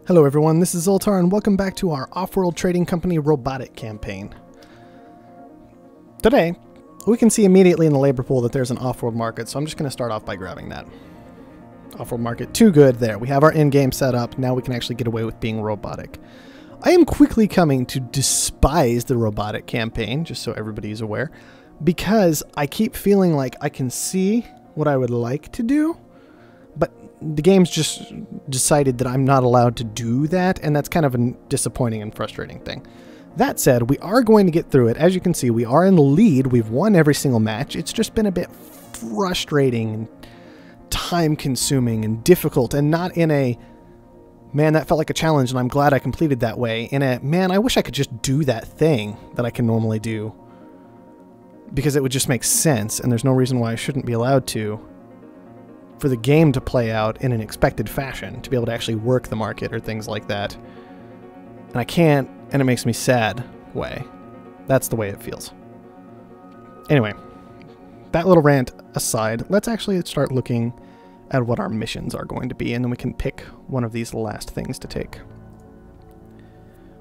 Hello everyone, this is Zoltar and welcome back to our Offworld trading company Robotic campaign. Today, we can see immediately in the labor pool that there's an Offworld market, so I'm just going to start off by grabbing that. Offworld market, too good there. We have our in-game set up, now we can actually get away with being robotic. I am quickly coming to despise the Robotic campaign, just so everybody is aware, because I keep feeling like I can see what I would like to do, but the game's just decided that I'm not allowed to do that, and that's kind of a disappointing and frustrating thing. That said, we are going to get through it. As you can see, we are in the lead. We've won every single match. It's just been a bit frustrating and time-consuming and difficult, and not in a, man, that felt like a challenge, and I'm glad I completed that way. In a, man, I wish I could just do that thing that I can normally do, because it would just make sense, and there's no reason why I shouldn't be allowed to, for the game to play out in an expected fashion, to be able to actually work the market or things like that. And I can't, and it makes me sad way. That's the way it feels. Anyway, that little rant aside, let's actually start looking at what our missions are going to be, and then we can pick one of these last things to take.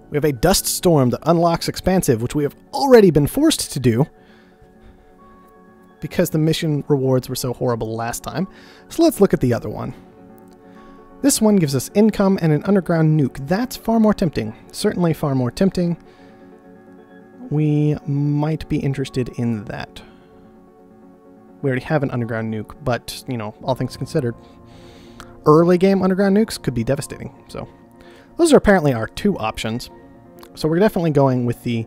We have a dust storm that unlocks expansive, which we have already been forced to do, because the mission rewards were so horrible last time. So let's look at the other one. This one gives us income and an underground nuke. That's far more tempting. Certainly far more tempting. We might be interested in that. We already have an underground nuke, but, you know, all things considered, early game underground nukes could be devastating. So those are apparently our two options. So we're definitely going with the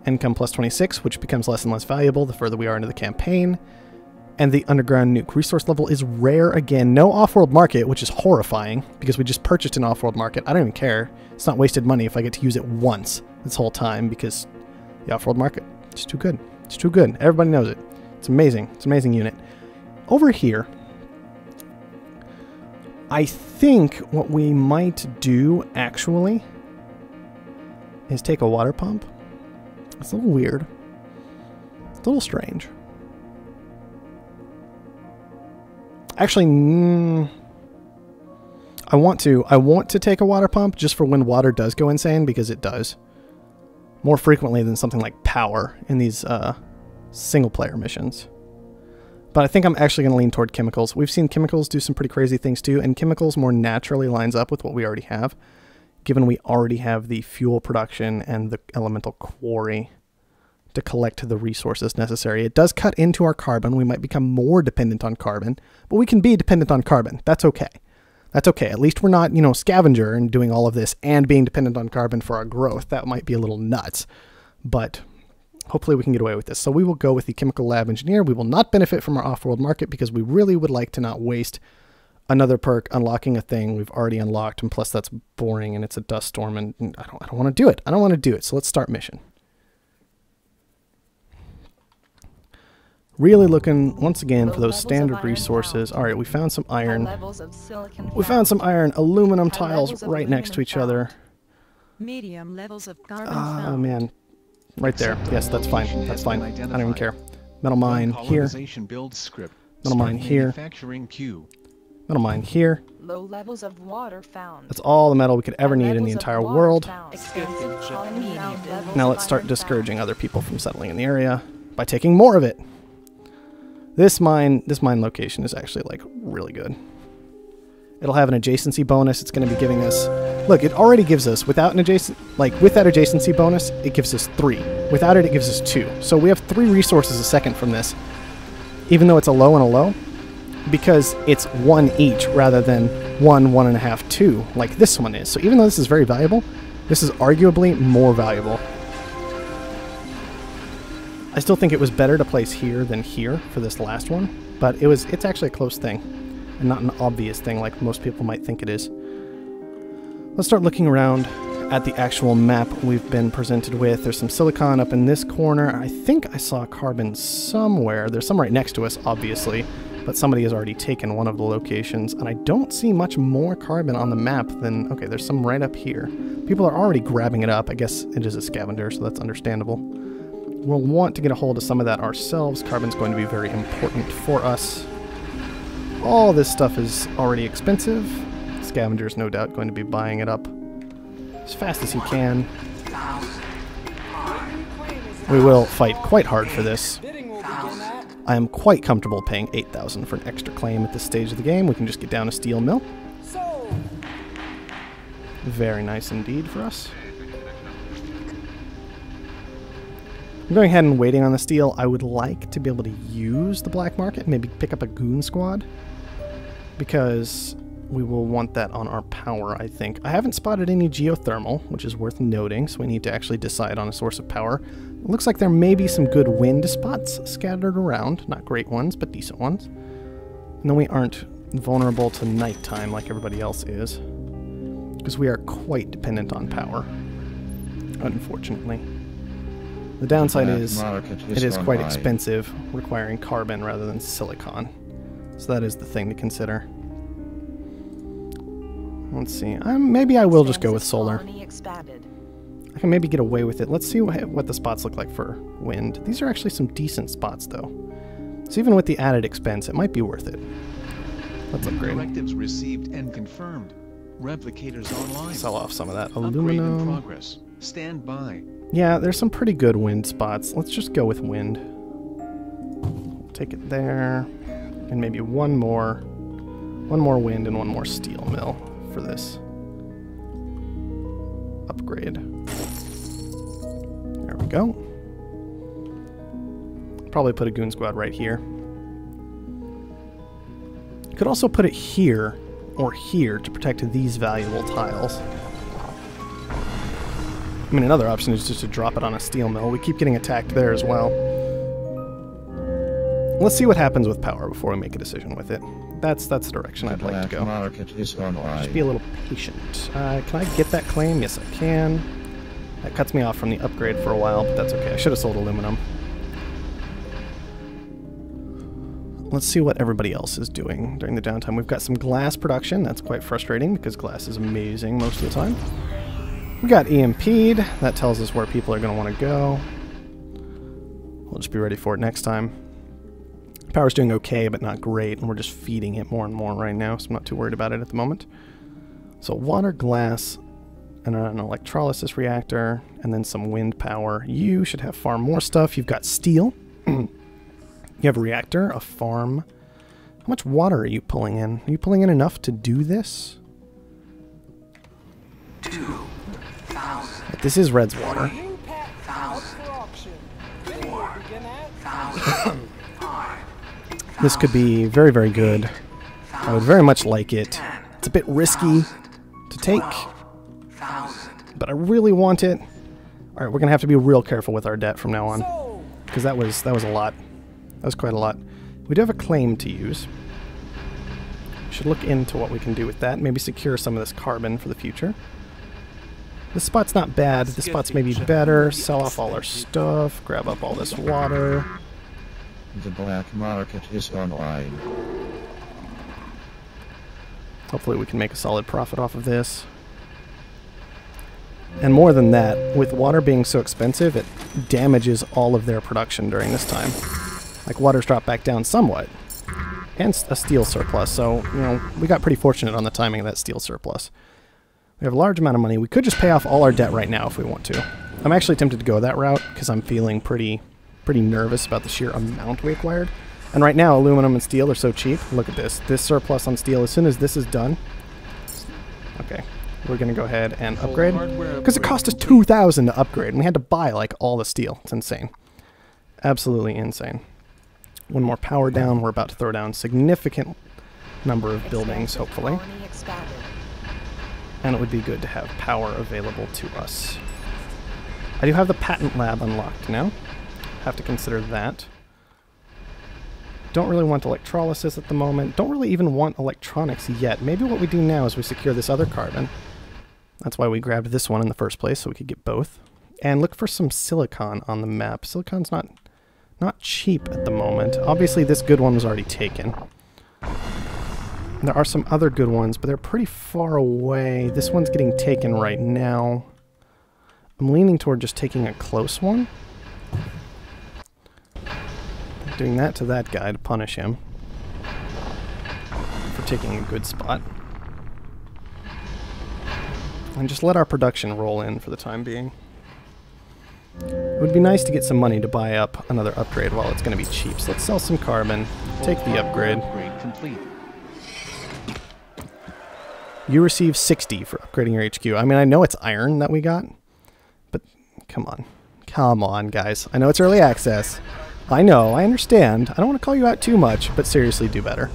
income plus 26, which becomes less and less valuable the further we are into the campaign. And the underground nuke resource level is rare again. No off-world market, which is horrifying, because we just purchased an off-world market. I don't even care. It's not wasted money if I get to use it once this whole time, because the off-world market, it's too good. It's too good. Everybody knows it. It's amazing. It's an amazing unit. Over here, I think what we might do, actually, is take a water pump. It's a little weird. It's a little strange. Actually, I want to take a water pump just for when water does go insane, because it does. More frequently than something like power in these single-player missions. But I think I'm actually going to lean toward chemicals. We've seen chemicals do some pretty crazy things too, and chemicals more naturally lines up with what we already have, given we already have the fuel production and the elemental quarry to collect the resources necessary. It does cut into our carbon. We might become more dependent on carbon, but we can be dependent on carbon. That's okay. That's okay. At least we're not, you know, scavenger and doing all of this and being dependent on carbon for our growth. That might be a little nuts, but hopefully we can get away with this. So we will go with the chemical lab engineer. We will not benefit from our off-world market because we really would like to not waste another perk unlocking a thing we've already unlocked, and plus that's boring and it's a dust storm, and I don't want to do it. I don't want to do it. So let's start mission. Really looking once again for those standard resources. All right, we found some iron. We found some iron aluminum tiles right next to each other. Medium levels of carbon. Oh man, right there. Yes, that's fine. That's fine. I don't even care. Metal mine here. Metal mine here. Metal mine here. Low levels of water found. That's all the metal we could ever need in the entire world. Now let's start discouraging other people from settling in the area by taking more of it. This mine location is actually like really good. It'll have an adjacency bonus. It's going to be giving us, look, it already gives us, without an adjacent, like with that adjacency bonus, it gives us 3. Without it, it gives us 2. So we have 3 resources a second from this, even though it's a low and a low, because it's 1 each rather than 1, 1.5, 2, like this one is. So even though this is very valuable, this is arguably more valuable. I still think it was better to place here than here for this last one, but it's actually a close thing, and not an obvious thing like most people might think it is. Let's start looking around at the actual map we've been presented with. There's some silicon up in this corner. I think I saw carbon somewhere. There's some right next to us, obviously, but somebody has already taken one of the locations, and I don't see much more carbon on the map than, okay, there's some right up here. People are already grabbing it up. I guess it is a scavenger, so that's understandable. We'll want to get a hold of some of that ourselves. Carbon's going to be very important for us. All this stuff is already expensive. Scavenger's no doubt going to be buying it up as fast as he can. We will fight quite hard for this. I am quite comfortable paying 8,000 for an extra claim at this stage of the game. We can just get down a steel mill. Very nice indeed for us. I'm going ahead and waiting on the steel. I would like to be able to use the black market, maybe pick up a goon squad, because we will want that on our power, I think. I haven't spotted any geothermal, which is worth noting, so we need to actually decide on a source of power. It looks like there may be some good wind spots scattered around. Not great ones, but decent ones. And then we aren't vulnerable to nighttime like everybody else is, because we are quite dependent on power, unfortunately. The downside is it is quite expensive, requiring carbon rather than silicon. So that is the thing to consider. Let's see. Maybe I will just go with solar. I can maybe get away with it. Let's see what the spots look like for wind. These are actually some decent spots, though. So even with the added expense, it might be worth it. Let's upgrade. Directives received and confirmed. Replicators online. Sell off some of that Upgrade aluminum. in progress. Stand by. Yeah, there's some pretty good wind spots. Let's just go with wind. We'll take it there. And maybe one more wind and one more steel mill for this upgrade. There we go. Probably put a goon squad right here. Could also put it here or here to protect these valuable tiles. I mean, another option is just to drop it on a steel mill. We keep getting attacked there as well. Let's see what happens with power before we make a decision with it. That's the direction I'd like to go. Just be a little patient. Can I get that claim? Yes, I can. That cuts me off from the upgrade for a while, but that's okay. I should have sold aluminum. Let's see what everybody else is doing during the downtime. We've got some glass production. That's quite frustrating because glass is amazing most of the time. We got EMP'd. That tells us where people are going to want to go. We'll just be ready for it next time. Power's doing okay, but not great, and we're just feeding it more and more right now, so I'm not too worried about it at the moment. So water, glass, and an electrolysis reactor, and then some wind power. You should have far more stuff. You've got steel. You have a reactor, a farm. How much water are you pulling in? Are you pulling in enough to do this? 2,000. This is Red's water. 4,000. This could be very, very good. I would very much like it. It's a bit risky to take, but I really want it. All right, we're gonna have to be real careful with our debt from now on, because that was a lot. That was quite a lot. We do have a claim to use. Should look into what we can do with that. Maybe secure some of this carbon for the future. This spot's not bad. This spot's maybe better. Sell off all our stuff. Grab up all this water. The black market is online. Hopefully we can make a solid profit off of this. And more than that, with water being so expensive, it damages all of their production during this time. Like, water's dropped back down somewhat. And a steel surplus, so, you know, we got pretty fortunate on the timing of that steel surplus. We have a large amount of money. We could just pay off all our debt right now if we want to. I'm actually tempted to go that route, because I'm feeling pretty nervous about the sheer amount we acquired. And right now, aluminum and steel are so cheap. Look at this. This surplus on steel, as soon as this is done... Okay, we're going to go ahead and upgrade. Because it cost us 2,000 to upgrade, and we had to buy, like, all the steel. It's insane. Absolutely insane. One more power down. We're about to throw down a significant number of buildings, hopefully. And it would be good to have power available to us. I do have the patent lab unlocked now. Have to consider that. Don't really want electrolysis at the moment. Don't really even want electronics yet. Maybe what we do now is we secure this other carbon. That's why we grabbed this one in the first place, so we could get both. And look for some silicon on the map. Silicon's not cheap at the moment. Obviously, this good one was already taken. There are some other good ones, but they're pretty far away. This one's getting taken right now. I'm leaning toward just taking a close one. Doing that to that guy to punish him for taking a good spot. And just let our production roll in for the time being. It would be nice to get some money to buy up another upgrade while it's going to be cheap. So let's sell some carbon, take the upgrade. Upgrade complete. You receive 60 for upgrading your HQ. I mean, I know it's iron that we got, but come on. Come on, guys. I know it's early access. I know, I understand. I don't want to call you out too much, but seriously, do better.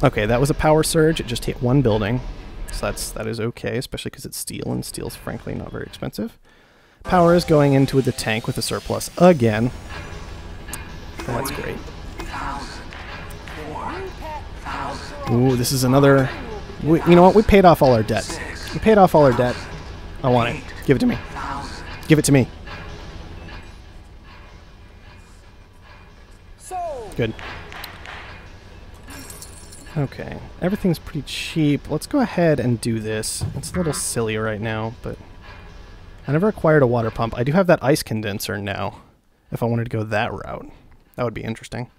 Okay, that was a power surge. It just hit one building. So that is okay, especially because it's steel, and steel's frankly not very expensive. Power is going into the tank with a surplus again. That's great. Ooh, this is another... you know what? We paid off all our debt. We paid off all our debt. I want it. Give it to me. Give it to me. Good. Okay, everything's pretty cheap. Let's go ahead and do this. It's a little silly right now, but I never acquired a water pump. I do have that ice condenser now, if I wanted to go that route. That would be interesting.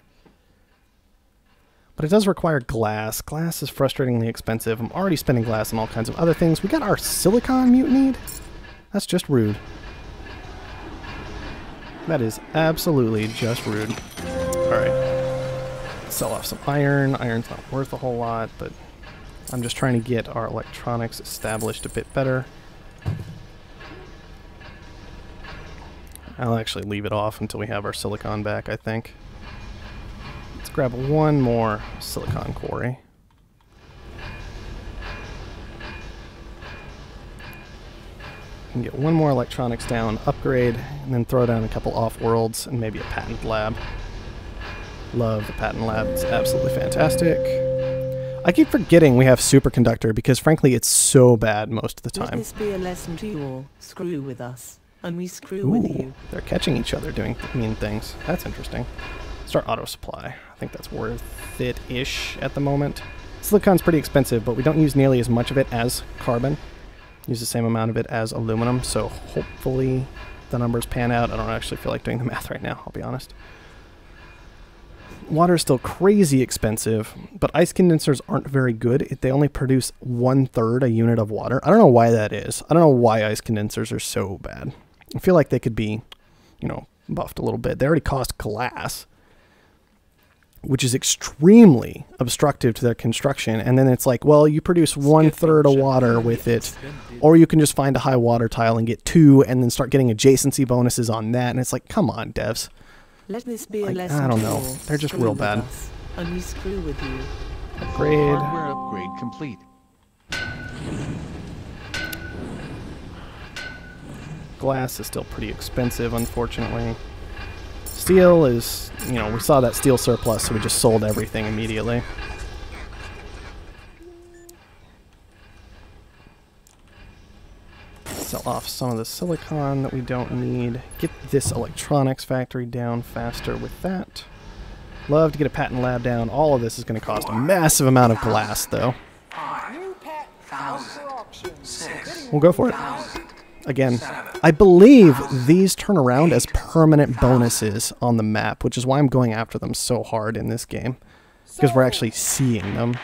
But it does require glass. Glass is frustratingly expensive. I'm already spending glass on all kinds of other things. We got our silicon mutinied? That's just rude. That is absolutely just rude. Alright. Sell off some iron. Iron's not worth a whole lot, but I'm just trying to get our electronics established a bit better. I'll actually leave it off until we have our silicon back, I think. Let's grab one more silicon quarry. And get one more electronics down, upgrade, and then throw down a couple off-worlds and maybe a patent lab. Love the patent lab. It's absolutely fantastic. I keep forgetting we have superconductor because frankly it's so bad most of the time. Let this be a lesson to you all. Screw with us, and we screw with you. They're catching each other doing mean things. That's interesting. Start auto supply. I think that's worth it-ish at the moment. Silicon's pretty expensive, but we don't use nearly as much of it as carbon. Use the same amount of it as aluminum, so hopefully the numbers pan out. I don't actually feel like doing the math right now, I'll be honest. Water is still crazy expensive, but ice condensers aren't very good. They only produce 1/3 a unit of water. I don't know why that is. I don't know why ice condensers are so bad. I feel like they could be, you know, buffed a little bit. They already cost glass, which is extremely obstructive to their construction. And then it's like, well, you produce 1/3 of water with it, or you can just find a high water tile and get 2 and then start getting adjacency bonuses on that. And it's like, come on, devs. Let this be a Like, lesson I don't to know. all. They're just Screw real with bad. us, and we screw with you. Upgrade. Hardware upgrade complete. Glass is still pretty expensive, unfortunately. Steel is, you know, we saw that steel surplus, so we just sold everything immediately. Sell off some of the silicon that we don't need. Get this electronics factory down faster with that. Love to get a patent lab down. All of this is going to cost a massive amount of glass, though. We'll go for it. Again, I believe these turn around as permanent bonuses on the map, which is why I'm going after them so hard in this game, because we're actually seeing them.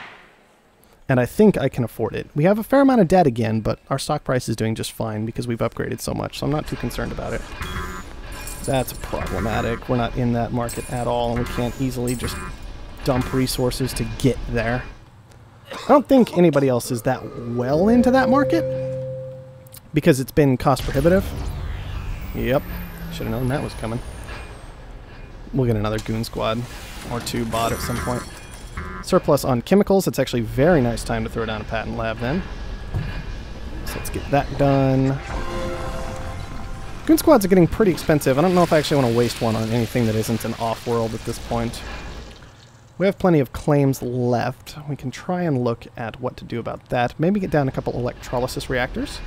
And I think I can afford it. We have a fair amount of debt again, but our stock price is doing just fine because we've upgraded so much, so I'm not too concerned about it. That's problematic. We're not in that market at all, and we can't easily just dump resources to get there. I don't think anybody else is that well into that market, because it's been cost prohibitive. Yep. Should have known that was coming. We'll get another goon squad or 2 bot at some point. Surplus on chemicals. It's actually a very nice time to throw down a patent lab then. So let's get that done. Goon squads are getting pretty expensive. I don't know if I actually want to waste one on anything that isn't an off-world at this point. We have plenty of claims left. We can try and look at what to do about that. Maybe get down a couple electrolysis reactors.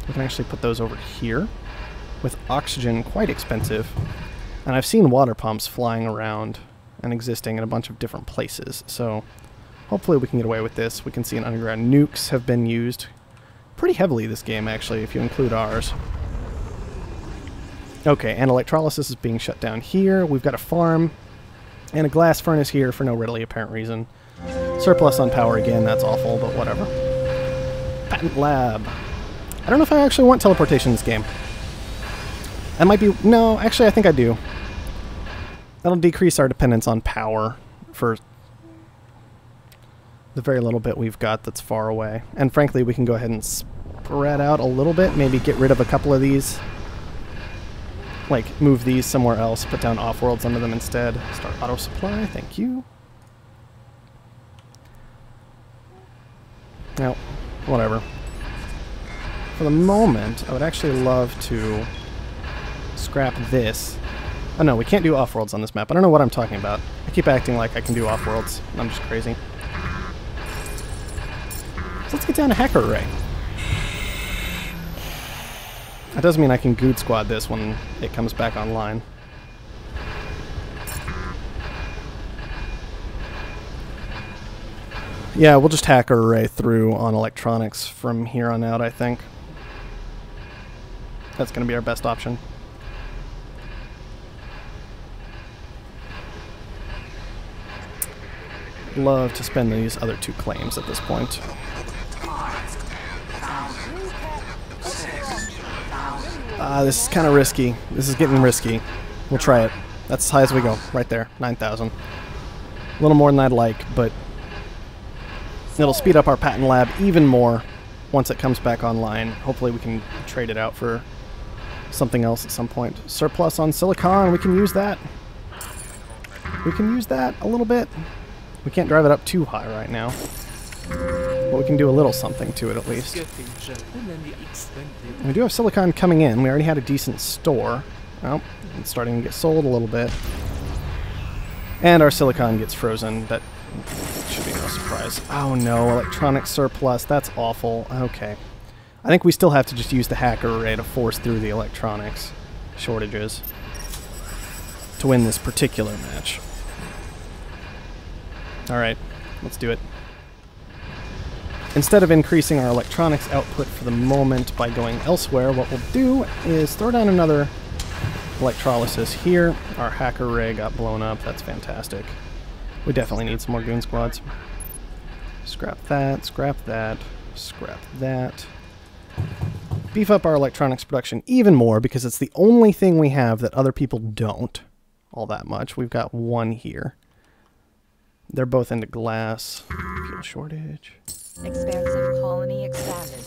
We can actually put those over here. With oxygen quite expensive. And I've seen water pumps flying around and existing in a bunch of different places. So hopefully we can get away with this. We can see an underground nukes have been used pretty heavily this game, actually, if you include ours. Okay, and electrolysis is being shut down here. We've got a farm and a glass furnace here for no readily apparent reason. Surplus on power again, that's awful, but whatever. Patent Lab. I don't know if I actually want teleportation in this game. That might be... No, actually I think I do. That'll decrease our dependence on power for the very little bit we've got that's far away. And frankly, we can go ahead and spread out a little bit. Maybe get rid of a couple of these. Like, move these somewhere else. Put down Offworlds under them instead. Start auto supply. Thank you. No, whatever. For the moment, I would actually love to scrap this. Oh no, we can't do Offworlds on this map. I don't know what I'm talking about. I keep acting like I can do Offworlds, and I'm just crazy. So let's get down to Hacker Array. That does mean I can Good Squad this when it comes back online. Yeah, we'll just Hacker Array through on electronics from here on out, I think. That's going to be our best option. Love to spend these other 2 claims at this point. This is kind of risky. This is getting risky. We'll try it. That's as high as we go. Right there. 9,000. A little more than I'd like, but it'll speed up our patent lab even more once it comes back online. Hopefully we can trade it out for something else at some point. Surplus on silicon. We can use that. We can use that a little bit. We can't drive it up too high right now. But we can do a little something to it at least. We do have silicon coming in. We already had a decent store. Oh, it's starting to get sold a little bit. And our silicon gets frozen. That should be no surprise. Oh no, electronic surplus. That's awful. Okay. I think we still have to just use the Hacker Array to force through the electronics shortages to win this particular match. Alright, let's do it. Instead of increasing our electronics output for the moment by going elsewhere, what we'll do is throw down another electrolysis here. Our Hacker Array got blown up. That's fantastic. We definitely need some more goon squads. Scrap that, scrap that, scrap that. Beef up our electronics production even more because it's the only thing we have that other people don't all that much. We've got 1 here. They're both into glass. Fuel shortage. Expansive colony expanded.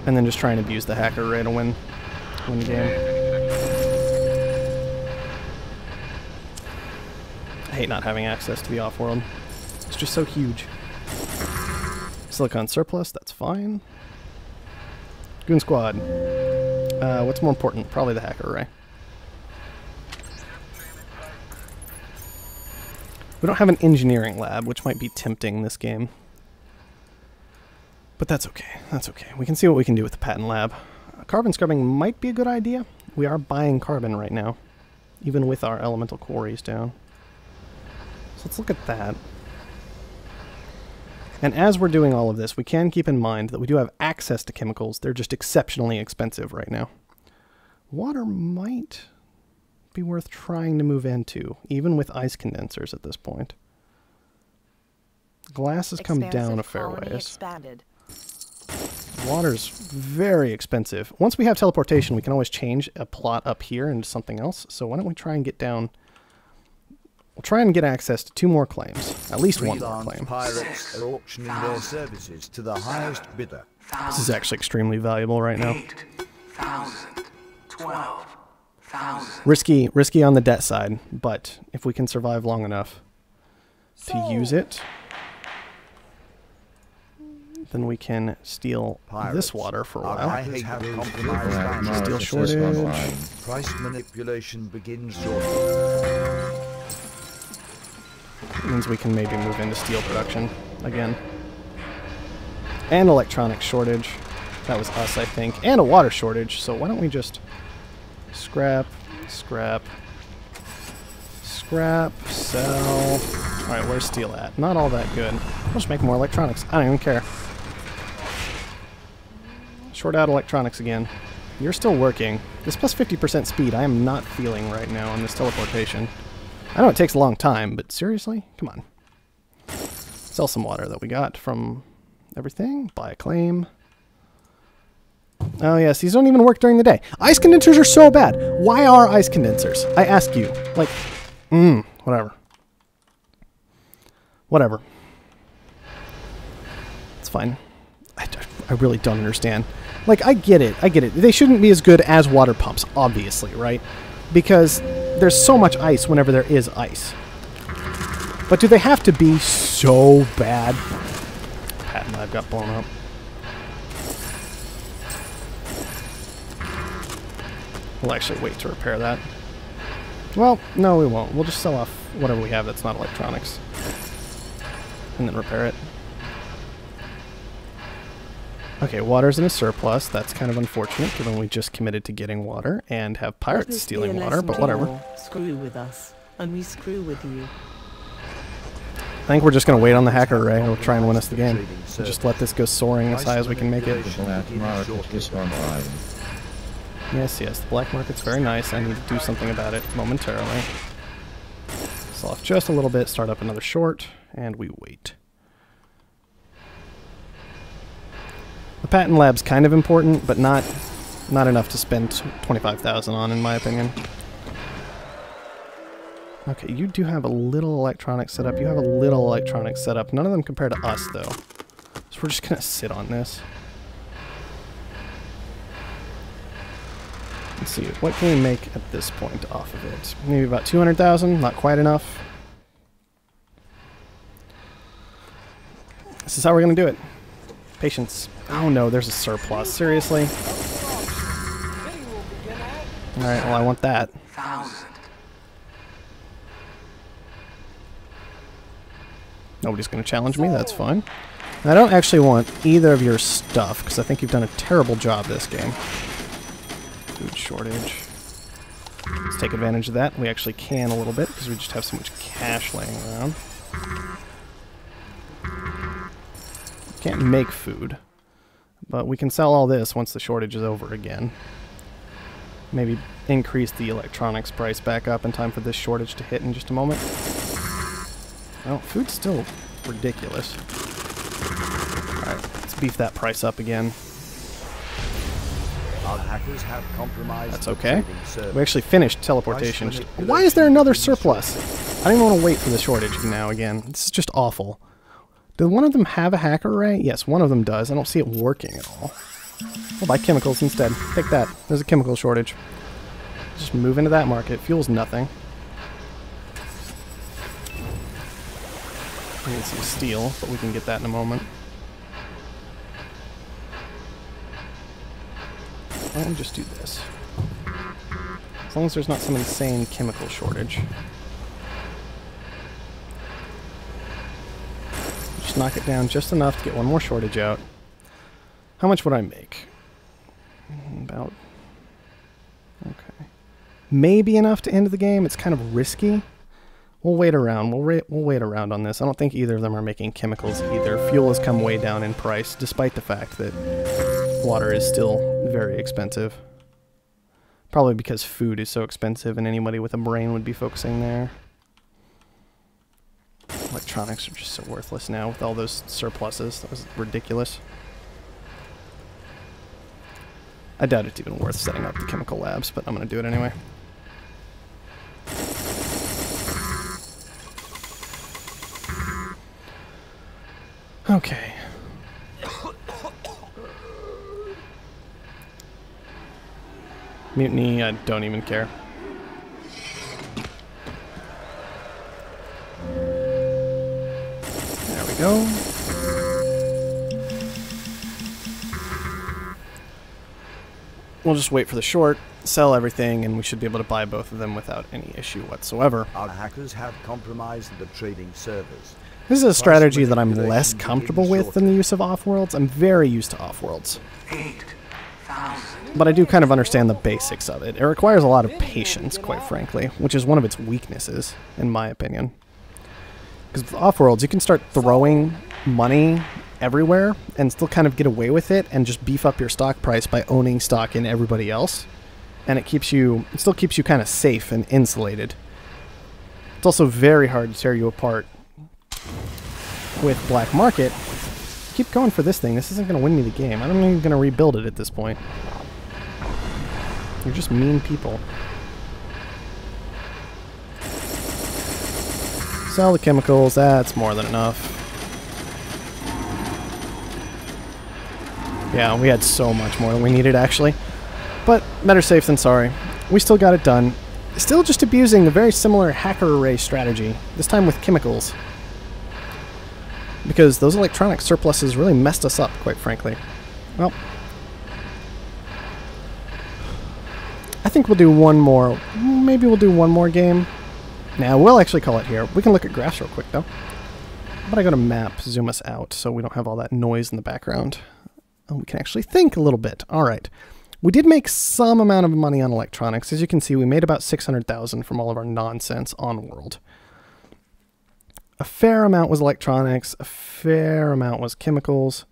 And then just try and abuse the Hacker Array to win the game. I hate not having access to the Offworld. It's just so huge. Silicon surplus, that's fine. Goon Squad. What's more important? Probably the Hacker Array. We don't have an engineering lab, which might be tempting this game. But that's okay. That's okay. We can see what we can do with the patent lab. Carbon scrubbing might be a good idea. We are buying carbon right now, even with our elemental quarries down. So let's look at that. And as we're doing all of this, we can keep in mind that we do have access to chemicals. They're just exceptionally expensive right now. Water might be worth trying to move into, even with ice condensers at this point. Glass has come down a fair ways. Water's very expensive. Once we have teleportation, we can always change a plot up here into something else. So why don't we try and get down... We'll try and get access to 2 more claims. At least 1 more claim. Pirates are auctioning their services to the highest bidder. This is actually extremely valuable right now. 8,000, 12,000. Risky on the debt side, but if we can survive long enough to use it, then we can steal this water for a while. Steel shortage. Price manipulation begins shortly. Means we can maybe move into steel production again. And electronic shortage. That was us, I think. And a water shortage, so why don't we just scrap, scrap, scrap, sell. Alright, where's steel at? Not all that good. We'll just make more electronics. I don't even care. Short out electronics again. You're still working. This plus 50% speed I am not feeling right now on this teleportation. I know it takes a long time, but seriously? Come on. Sell some water that we got from everything. Buy a claim. Oh yes, these don't even work during the day. Ice condensers are so bad. Why are ice condensers? I ask you. Like, whatever. Whatever. It's fine. I really don't understand. Like, I get it. I get it. They shouldn't be as good as water pumps, obviously, right? Because there's so much ice whenever there is ice. But do they have to be so bad? Patent lab got blown up. We'll actually wait to repair that. Well, no, we won't. We'll just sell off whatever we have that's not electronics. And then repair it. Okay, water's in a surplus. That's kind of unfortunate, given we just committed to getting water and have pirates stealing water, but whatever. Screw with us, and we screw with you. I think we're just going to wait on the hacker array. It'll try and win us the game. So just let this go soaring as high as we can make it. The black market is online. Yes, yes, the black market's very nice. I need to do something about it momentarily. Sell off just a little bit, start up another short, and we wait. The patent lab's kind of important, but not enough to spend 25,000 on, in my opinion. Okay, you do have a little electronics set up. You have a little electronics set up. None of them compared to us, though. So we're just gonna sit on this. Let's see, what can we make at this point off of it? Maybe about 200,000, not quite enough. This is how we're gonna do it. Patience. Oh no, there's a surplus. Seriously? Alright, well I want that. 1,000. Nobody's going to challenge me, that's fine. And I don't actually want either of your stuff, because I think you've done a terrible job this game. Food shortage. Let's take advantage of that. We actually can a little bit, because we just have so much cash laying around. Can't make food, but we can sell all this once the shortage is over again. Maybe increase the electronics price back up in time for this shortage to hit in just a moment. Well, food's still ridiculous. Alright, let's beef that price up again. Our hackers have compromised. That's okay. We actually finished teleportation. Why is there another surplus? I don't even want to wait for the shortage now again. This is just awful. Did one of them have a hacker array? Yes, one of them does. I don't see it working at all. We'll buy chemicals instead. Take that. There's a chemical shortage. Just move into that market. Fuel's nothing. We need some steel, but we can get that in a moment. Why don't we just do this? As long as there's not some insane chemical shortage. Just knock it down just enough to get one more shortage out. How much would I make? About... okay. Maybe enough to end the game. It's kind of risky. We'll wait around. We'll wait around on this. I don't think either of them are making chemicals either. Fuel has come way down in price, despite the fact that water is still very expensive. Probably because food is so expensive and anybody with a brain would be focusing there. Electronics are just so worthless now with all those surpluses. That was ridiculous. I doubt it's even worth setting up the chemical labs, but I'm going to do it anyway. Okay. Mutiny, I don't even care. There we go. We'll just wait for the short, sell everything, and we should be able to buy both of them without any issue whatsoever. Our hackers have compromised the trading servers. This is a strategy that I'm less comfortable with than the use of Offworlds. I'm very used to Offworlds. 8,000. But I do kind of understand the basics of it. It requires a lot of patience, quite frankly, which is one of its weaknesses, in my opinion. Because with Offworlds, you can start throwing money everywhere and still kind of get away with it and just beef up your stock price by owning stock in everybody else. And it still keeps you kind of safe and insulated. It's also very hard to tear you apart with black market. Keep going for this thing. This isn't going to win me the game. I'm not even going to rebuild it at this point. You're just mean people. Sell the chemicals. That's more than enough. Yeah, we had so much more than we needed, actually. But better safe than sorry. We still got it done. Still just abusing a very similar hacker array strategy, this time with chemicals. Because those electronic surpluses really messed us up, quite frankly. Well, I think we'll do one more. Maybe we'll do one more game. Nah, we'll actually call it here. We can look at graphs real quick, though. How about I go to map, zoom us out, so we don't have all that noise in the background. And we can actually think a little bit. All right. We did make some amount of money on electronics. As you can see, we made about 600,000 from all of our nonsense on World. A fair amount was electronics, a fair amount was chemicals.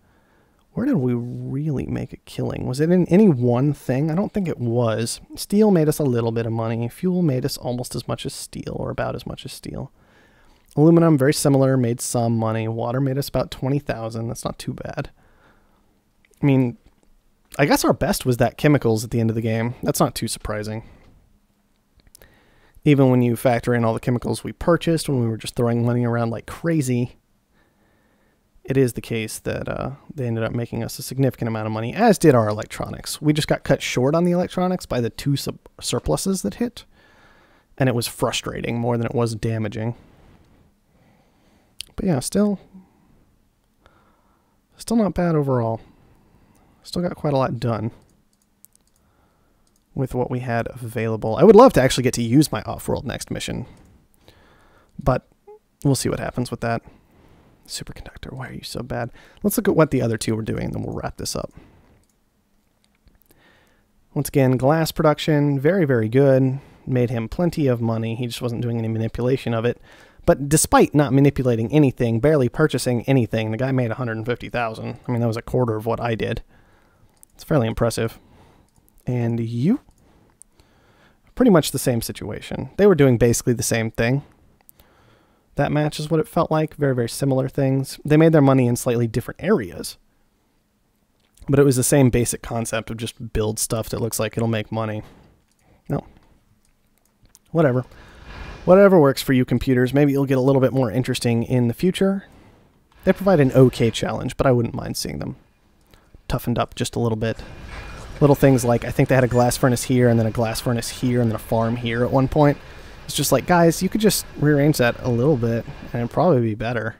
Where did we really make a killing? Was it in any one thing? I don't think it was. Steel made us a little bit of money. Fuel made us almost as much as steel, or about as much as steel. Aluminum, very similar, made some money. Water made us about 20,000. That's not too bad. I mean, I guess our best was that chemicals at the end of the game. That's not too surprising. Even when you factor in all the chemicals we purchased when we were just throwing money around like crazy, it is the case that they ended up making us a significant amount of money, as did our electronics. We just got cut short on the electronics by the two surpluses that hit, and it was frustrating more than it was damaging. But yeah, still not bad overall. Still got quite a lot done with what we had available. I would love to actually get to use my Offworld next mission, but we'll see what happens with that. Superconductor, why are you so bad? Let's look at what the other two were doing, and then we'll wrap this up. Once again, glass production, very, very good. Made him plenty of money. He just wasn't doing any manipulation of it. But despite not manipulating anything, barely purchasing anything, the guy made 150,000. I mean, that was a quarter of what I did. It's fairly impressive. And you? Pretty much the same situation. They were doing basically the same thing. That matches what it felt like. Very, very similar things. They made their money in slightly different areas. But it was the same basic concept of just build stuff that looks like it'll make money. No. Whatever. Whatever works for you computers. Maybe it'll get a little bit more interesting in the future. They provide an okay challenge, but I wouldn't mind seeing them toughened up just a little bit. Little things like, I think they had a glass furnace here, and then a glass furnace here, and then a farm here at one point. It's just like, guys, you could just rearrange that a little bit, and it'd probably be better.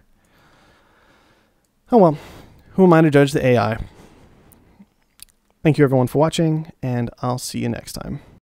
Oh well, who am I to judge the AI? Thank you everyone for watching, and I'll see you next time.